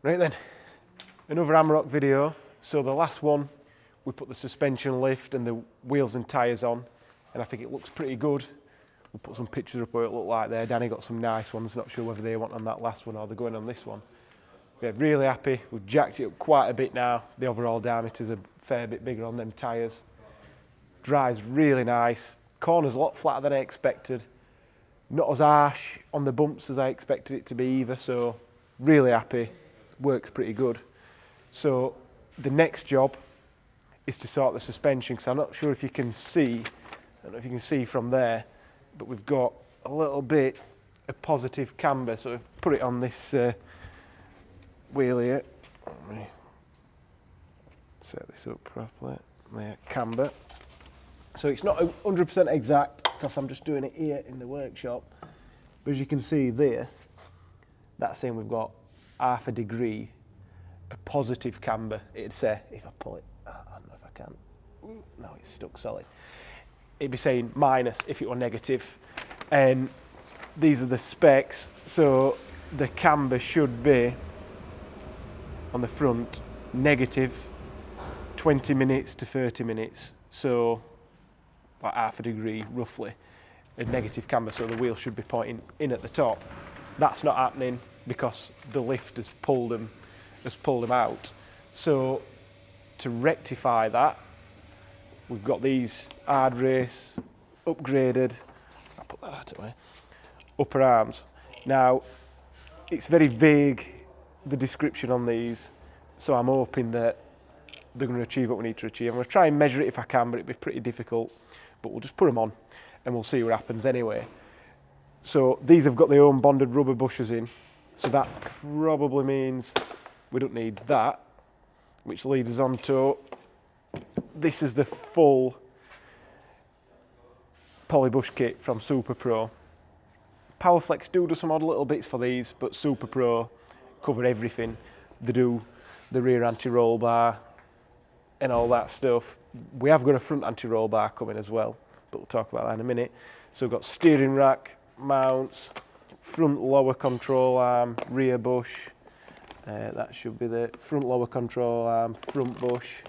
Right then, another Amarok video. So the last one, we put the suspension lift and the wheels and tyres on, and I think it looks pretty good. We'll put some pictures up where it looked like there. Danny got some nice ones, not sure whether they want on that last one or they're going on this one. We're really happy. We've jacked it up quite a bit now. The overall diameter's a fair bit bigger on them tyres. Drives really nice. Corner's a lot flatter than I expected. Not as harsh on the bumps as I expected it to be either, so really happy. Works pretty good. So the next job is to sort the suspension, because I'm not sure if you can see, I don't know if you can see from there, but we've got a little bit of positive camber. So I've put it on this wheel here. Let me set this up properly. There, camber. So it's not 100% exact because I'm just doing it here in the workshop. But as you can see there, that's saying we've got half a degree of positive camber. It'd say, if I pull it, I don't know if I can. No, it's stuck solid. It'd be saying minus if it were negative. And these are the specs. So the camber should be on the front negative 20 minutes to 30 minutes. So like half a degree roughly, a negative camber, so the wheel should be pointing in at the top. That's not happening because the lift has pulled them out. So to rectify that, we've got these hard race upgraded, I'll put that out of the way, upper arms. Now it's very vague, the description on these, so I'm hoping that they're going to achieve what we need to achieve. I'm going to try and measure it if I can, but it'd be pretty difficult. But we'll just put them on and we'll see what happens anyway. So these have got their own bonded rubber bushers in, so that probably means we don't need that, which leads us on to, this is the full polybush kit from SuperPro. Powerflex do some odd little bits for these, but SuperPro cover everything. They do the rear anti-roll bar and all that stuff. We have got a front anti-roll bar coming as well, but we'll talk about that in a minute. So we've got steering rack, mounts, front lower control arm, rear bush. That should be the front lower control arm, front bush,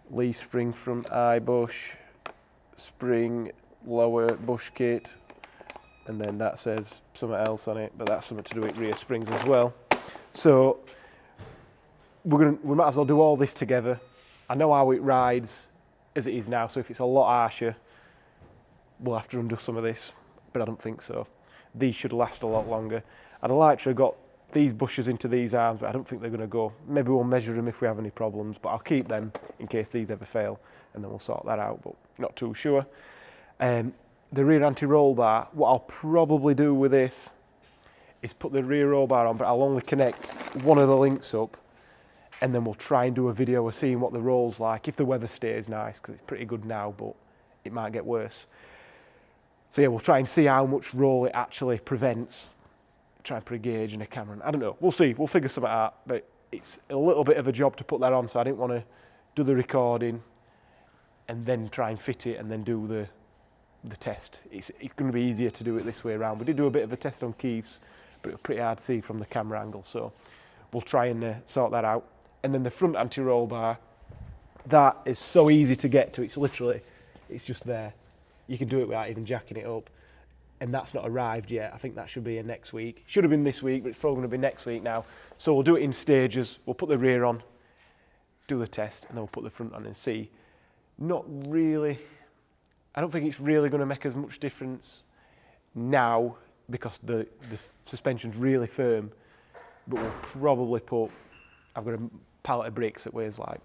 leaf spring front eye bush, spring lower bush kit, and then that says something else on it, but that's something to do with rear springs as well. So we might as well do all this together. I know how it rides as it is now, so if it's a lot harsher, we'll have to undo some of this, but I don't think so. These should last a lot longer. I'd like to have got these bushers into these arms, but I don't think they're going to go. Maybe we'll measure them if we have any problems, but I'll keep them in case these ever fail, and then we'll sort that out, but not too sure. The rear anti-roll bar, what I'll probably do with this is put the rear roll bar on, but I'll only connect one of the links up, and then we'll try and do a video of seeing what the roll's like, if the weather stays nice, because it's pretty good now, but it might get worse. So yeah, we'll try and see how much roll it actually prevents. Try and put a gauge and a camera. I don't know, we'll see, we'll figure something out, but it's a little bit of a job to put that on, so I didn't want to do the recording and then try and fit it and then do the test. It's going to be easier to do it this way around. We did do a bit of a test on Keith's, but it was pretty hard to see from the camera angle, so we'll try and sort that out. And then the front anti-roll bar, that is so easy to get to, it's just there. You can do it without even jacking it up, and that's not arrived yet. I think that should be in next week. Should have been this week, but it's probably going to be next week now. So we'll do it in stages. We'll put the rear on, do the test, and then we'll put the front on and see. Not really, I don't think it's really going to make as much difference now because the suspension's really firm, but we'll probably put, I've got a pallet of bricks that weighs like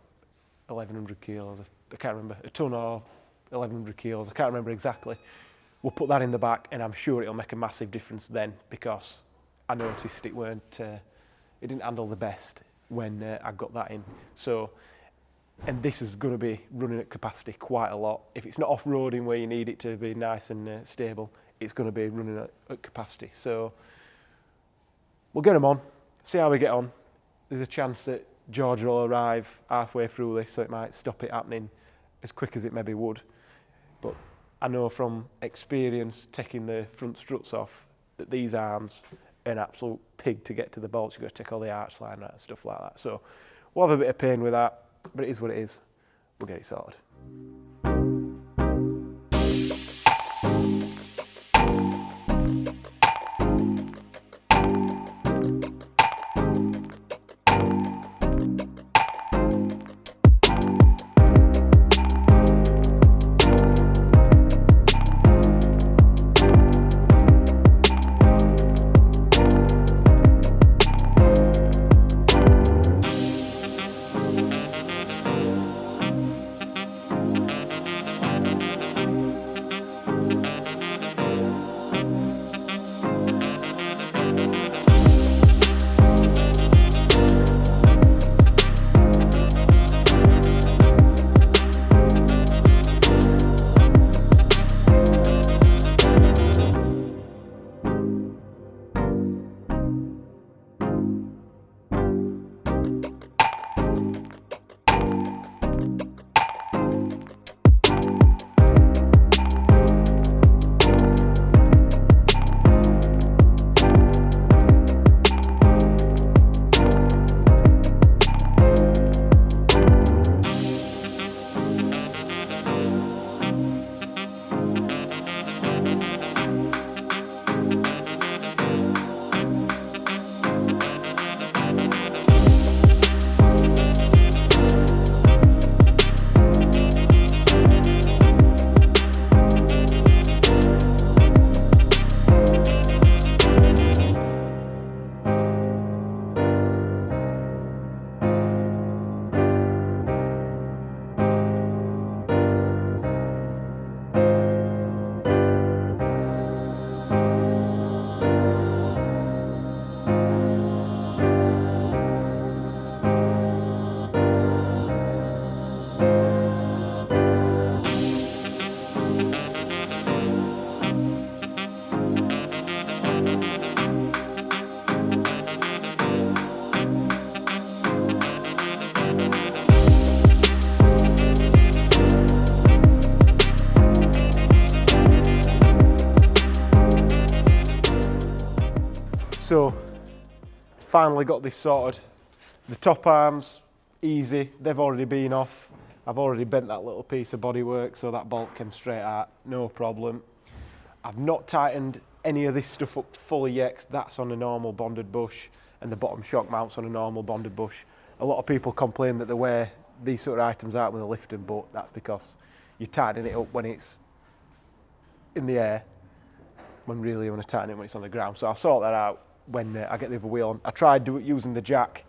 1,100 kilos, I can't remember, a ton or 1,100 kilos, I can't remember exactly. We'll put that in the back and I'm sure it'll make a massive difference then, because I noticed it didn't handle the best when I got that in. So, and this is going to be running at capacity quite a lot. If it's not off-roading where you need it to be nice and stable, it's going to be running at capacity. So we'll get them on, see how we get on. There's a chance that George will arrive halfway through this, so it might stop it happening as quick as it maybe would. But I know from experience taking the front struts off that these arms an absolute pig to get to the bolts. You've got to take all the arch line out and stuff like that. So we'll have a bit of pain with that, but it is what it is. We'll get it sorted. So, finally got this sorted. The top arms, easy, they've already been off. I've already bent that little piece of bodywork so that bolt came straight out, no problem. I've not tightened any of this stuff up fully yet, 'cause that's on a normal bonded bush, and the bottom shock mounts on a normal bonded bush. A lot of people complain that they wear these sort of items out when they're lifting, but that's because you're tightening it up when it's in the air, when really you want to tighten it when it's on the ground. So I'll sort that out when I get the other wheel on. I tried using the jack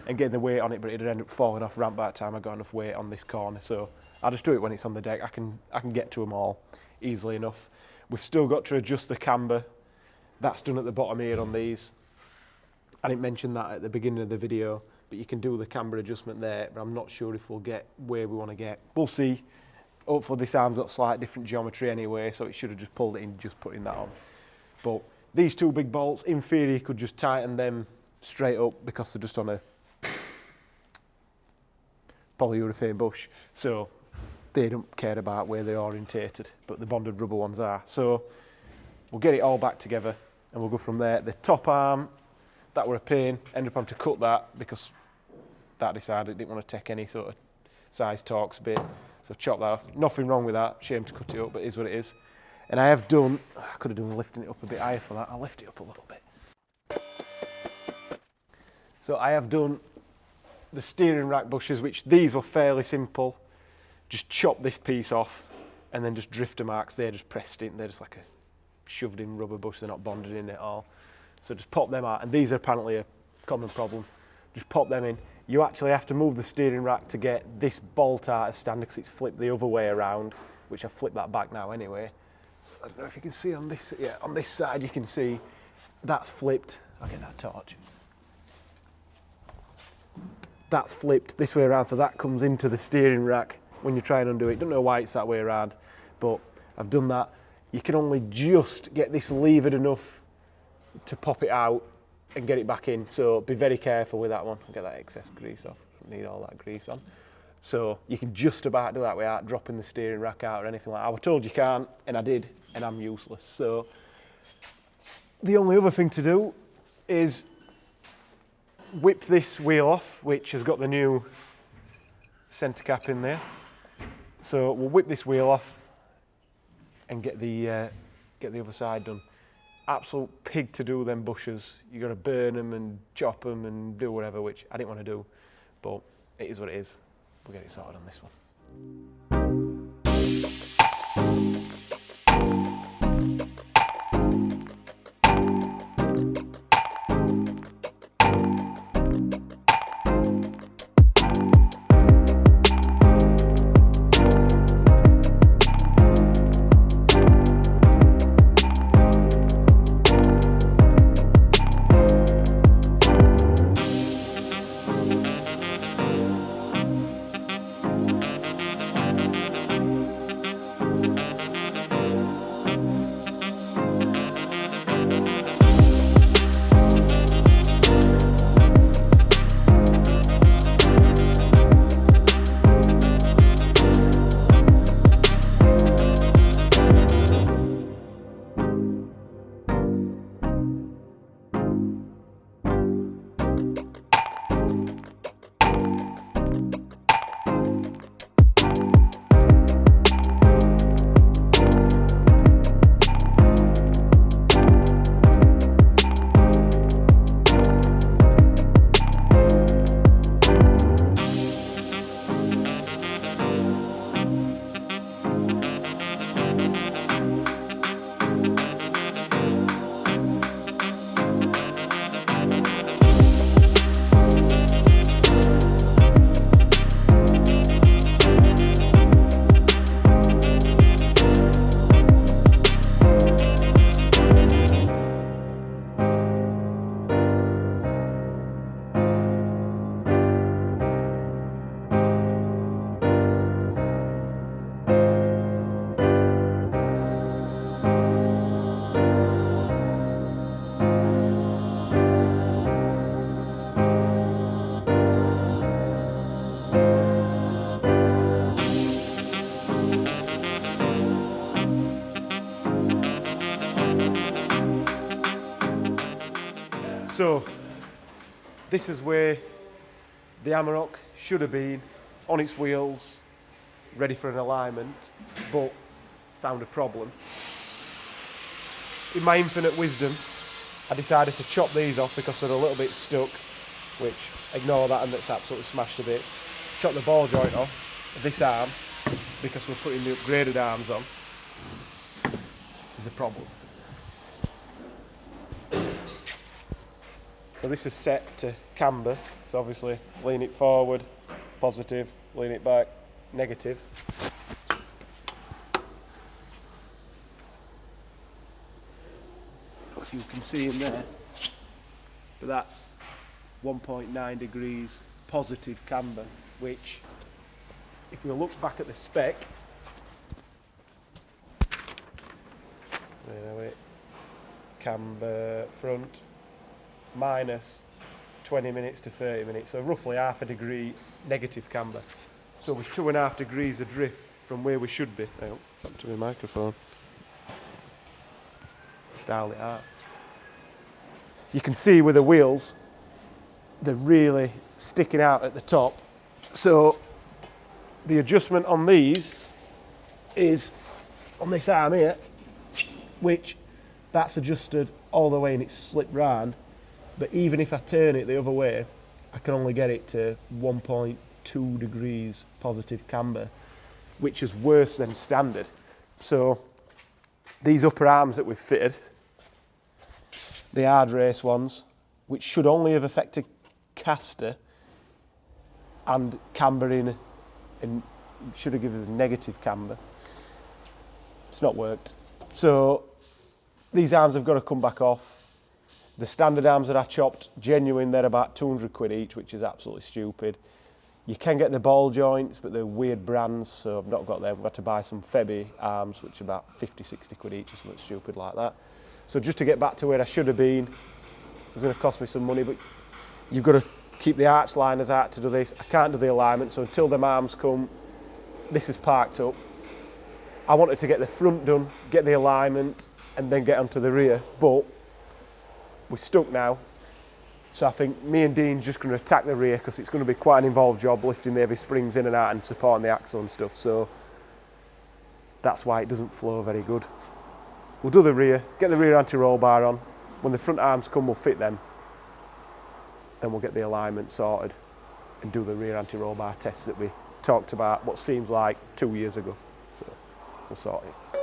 and getting the weight on it, but it'd end up falling off ramp by the time I got enough weight on this corner. So I'll just do it when it's on the deck. I can get to them all easily enough. We've still got to adjust the camber. That's done at the bottom here on these. I didn't mention that at the beginning of the video, but you can do the camber adjustment there, but I'm not sure if we'll get where we want to get. We'll see. Hopefully this arm's got slight different geometry anyway, so it should have just pulled it in just putting that on. But these two big bolts, in theory, you could just tighten them straight up because they're just on a polyurethane bush, so they don't care about where they're orientated, but the bonded rubber ones are. So we'll get it all back together and we'll go from there. The top arm, that were a pain, ended up having to cut that because that decided it didn't want to take any sort of size Torx bit, so chop that off. Nothing wrong with that, shame to cut it up, but it is what it is. And I have done, I could have done lifting it up a bit higher for that, I'll lift it up a little bit. So I have done the steering rack bushes, which these were fairly simple. Just chop this piece off and then just drifter marks, they're just pressed in, they're just like a shoved in rubber bush, they're not bonded in at all. So just pop them out, and these are apparently a common problem. Just pop them in. You actually have to move the steering rack to get this bolt out of stand because it's flipped the other way around, which I've flipped that back now anyway. I don't know if you can see on this, yeah, on this side you can see that's flipped. I'll get that torch. That's flipped this way around, so that comes into the steering rack when you try and undo it. Don't know why it's that way around, but I've done that. You can only just get this levered enough to pop it out and get it back in, so be very careful with that one. Get that excess grease off, don't need all that grease on. So you can just about do that without dropping the steering rack out or anything like that. I was told you can't, and I did, and I'm useless. So the only other thing to do is whip this wheel off, which has got the new centre cap in there. So we'll whip this wheel off and get the other side done. Absolute pig to do them bushes. You got to burn them and chop them and do whatever, which I didn't want to do, but it is what it is. We'll get it sorted on this one. So this is where the Amarok should have been, on its wheels, ready for an alignment, but found a problem. In my infinite wisdom, I decided to chop these off because they're a little bit stuck, which, ignore that, and that's absolutely smashed a bit. Chop the ball joint off this arm, because we're putting the upgraded arms on. There's a problem. So this is set to camber, so obviously lean it forward, positive, lean it back, negative. If you can see in there, but that's 1.9 degrees positive camber, which, if we look back at the spec, camber front, minus 20 minutes to 30 minutes, so roughly half a degree negative camber. So we're 2.5 degrees adrift from where we should be. Oh, it's up to my microphone. Style it out. You can see with the wheels, they're really sticking out at the top. So the adjustment on these is on this arm here, which that's adjusted all the way and it's slipped round. But even if I turn it the other way, I can only get it to 1.2 degrees positive camber, which is worse than standard. So these upper arms that we've fitted, the hard race ones, which should only have affected caster and cambering, and should have given us negative camber. It's not worked. So these arms have got to come back off. The standard arms that I chopped, genuine, they're about 200 quid each, which is absolutely stupid. You can get the ball joints, but they're weird brands, so I've not got them. I've had to buy some Febby arms, which are about 50, 60 quid each, or something stupid like that. So just to get back to where I should have been, it's going to cost me some money, but you've got to keep the arch liners out to do this. I can't do the alignment, so until them arms come, this is parked up. I wanted to get the front done, get the alignment, and then get onto the rear, but we're stuck now, So I think me and Dean's just going to attack the rear because it's going to be quite an involved job lifting the heavy springs in and out and supporting the axle and stuff. So that's why it doesn't flow very good. We'll do the rear, get the rear anti-roll bar on. When the front arms come, we'll fit them. Then we'll get the alignment sorted and do the rear anti-roll bar tests that we talked about what seems like 2 years ago. So we'll sort it.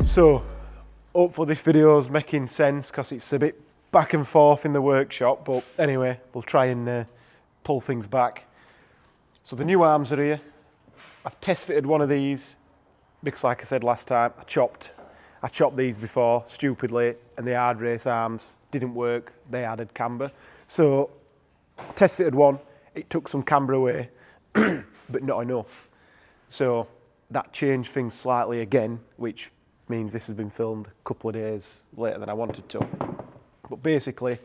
So hopefully this video is making sense because it's a bit back and forth in the workshop, but anyway, we'll try and pull things back. So the new arms are here. I've test fitted one of these because, like I said last time, I chopped these before stupidly, and the hard race arms didn't work. They added camber. So test fitted one, it took some camber away, but not enough. So that changed things slightly again, which means this has been filmed a couple of days later than I wanted to. But basically,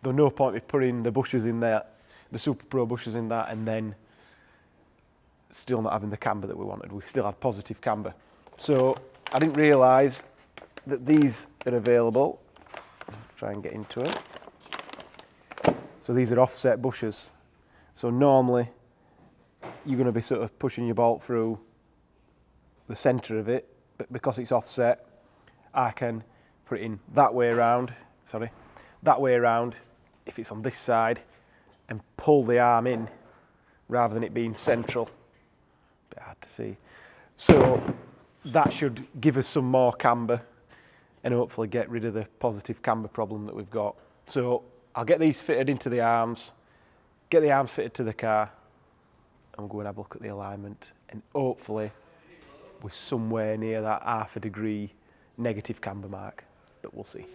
there was no point in putting the bushes in there, the SuperPro bushes in that, and then still not having the camber that we wanted. We still had positive camber. So I didn't realise that these are available. I'll try and get into it. So these are offset bushes. So normally you're going to be sort of pushing your bolt through the centre of it, but because it's offset, I can put it in that way around, if it's on this side, and pull the arm in rather than it being central. Bit hard to see. So that should give us some more camber and hopefully get rid of the positive camber problem that we've got. So I'll get these fitted into the arms, get the arms fitted to the car, and we'll go and have a look at the alignment, and hopefully we're somewhere near that ½ degree negative camber mark, but we'll see.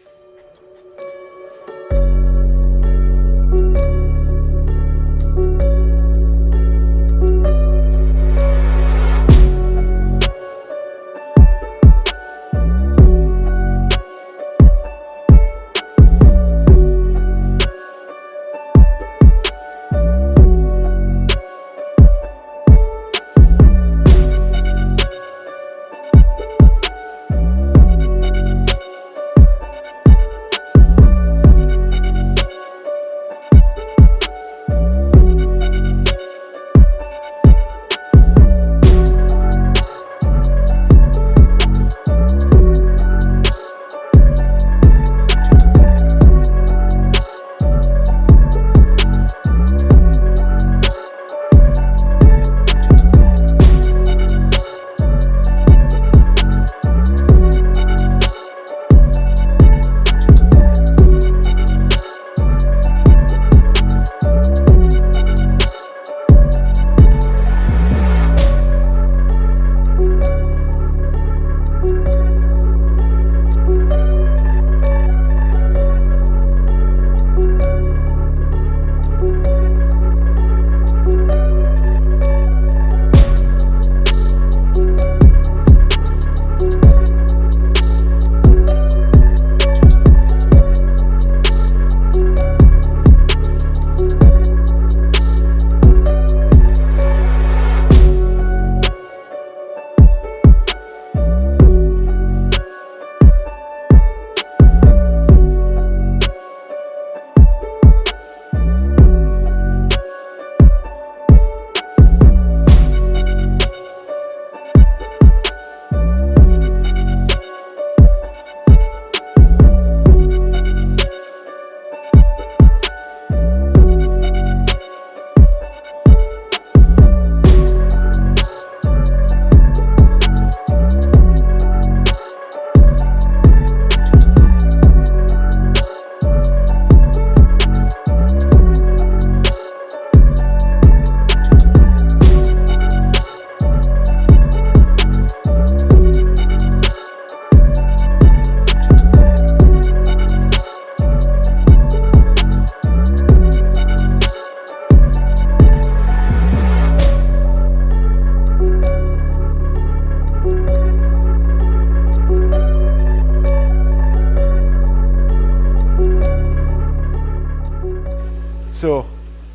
So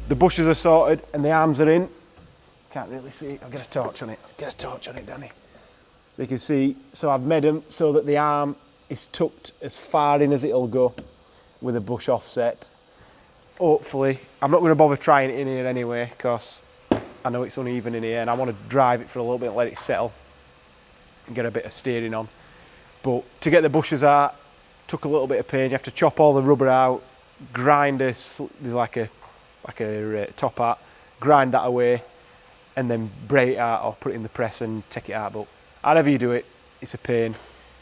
the bushes are sorted and the arms are in. Can't really see, I'll get a torch on it. Get a torch on it, Danny. So you can see, so I've made them so that the arm is tucked as far in as it'll go with a bush offset. Hopefully, I'm not going to bother trying it in here anyway because I know it's uneven in here and I want to drive it for a little bit and let it settle and get a bit of steering on. But to get the bushes out, took a little bit of pain. You have to chop all the rubber out, grind there's like a top hat, grind that away and then braid it out or put it in the press and take it out. But however you do it, it's a pain,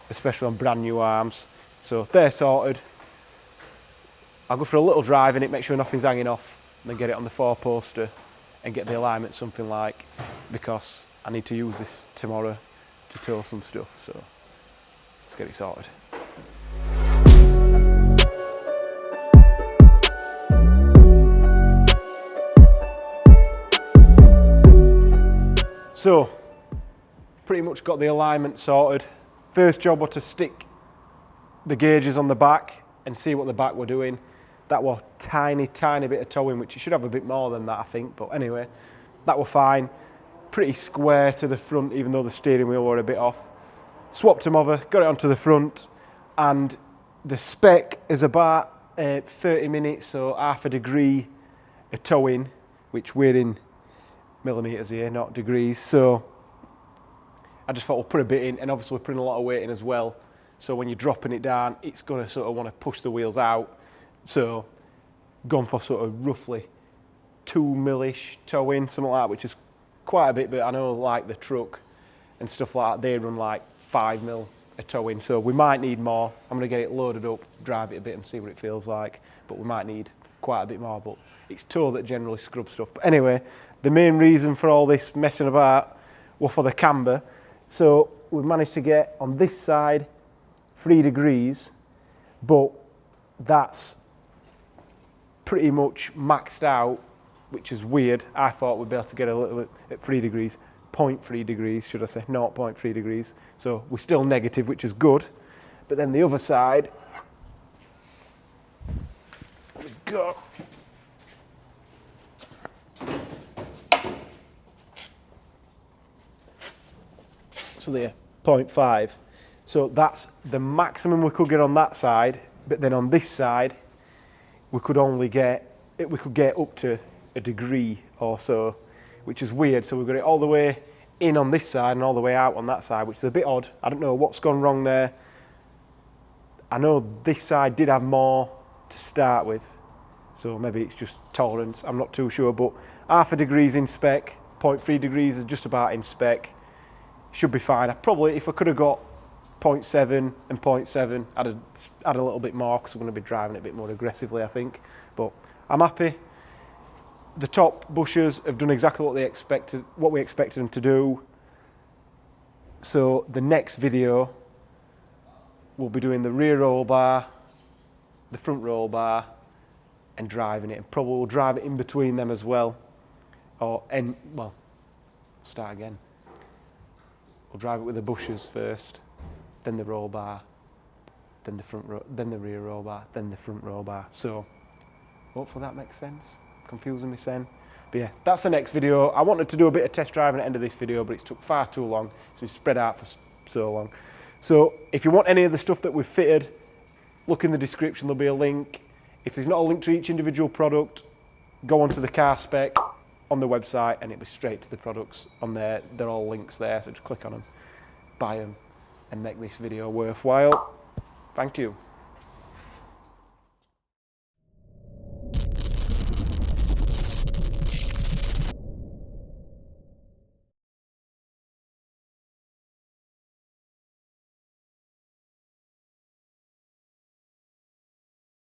especially on brand new arms. So they're sorted. I'll go for a little drive in it, make sure nothing's hanging off, and then get it on the 4-poster and get the alignment something like, because I need to use this tomorrow to tow some stuff. So let's get it sorted. So pretty much got the alignment sorted. First job was to stick the gauges on the back and see what the back were doing. That was tiny bit of towing, which you should have a bit more than that, I think. But anyway, that were fine. Pretty square to the front, even though the steering wheel were a bit off. Swapped them over, got it onto the front, and the spec is about 30 minutes, so half a degree of towing, which we're in millimetres here, not degrees. So I just thought we'll put a bit in, and obviously we're putting a lot of weight in as well. So when you're dropping it down, it's going to sort of want to push the wheels out. So gone for sort of roughly 2 mil-ish towing, something like that, which is quite a bit, but I know like the truck and stuff like that, they run like 5 mil a towing, so we might need more. I'm going to get it loaded up, drive it a bit and see what it feels like, but we might need quite a bit more, but it's tow that generally scrubs stuff. But anyway, the main reason for all this messing about was for the camber. So we've managed to get on this side 3 degrees, but that's pretty much maxed out, which is weird. I thought we'd be able to get a little bit at 3 degrees, 0.3 degrees, should I say, 0.3 degrees. So we're still negative, which is good. But then the other side, we've got so there, 0.5. So that's the maximum we could get on that side, but then on this side, we could only get up to a degree or so, which is weird. So we've got it all the way in on this side and all the way out on that side, which is a bit odd. I don't know what's gone wrong there. I know this side did have more to start with, so maybe it's just tolerance, I'm not too sure, but half a degree's in spec, 0.3 degrees is just about in spec. Should be fine. I probably, if I could have got 0.7 and 0.7, I'd have add a little bit more because I'm going to be driving it a bit more aggressively, I think. But I'm happy. The top bushers have done exactly what we expected them to do. So the next video, we'll be doing the rear roll bar, the front roll bar, and driving it. And probably we'll drive it in between them as well. Start again. We'll drive it with the bushers first, then the roll bar, then the rear roll bar, then the front roll bar. So hopefully that makes sense. Confusing me saying. But yeah, that's the next video. I wanted to do a bit of test driving at the end of this video, but it took far too long, so it's spread out for so long. So if you want any of the stuff that we've fitted, look in the description, there'll be a link. If there's not a link to each individual product, go onto the car spec on the website and it'll be straight to the products on there. They're all links there, so just click on them, buy them, and make this video worthwhile. Thank you.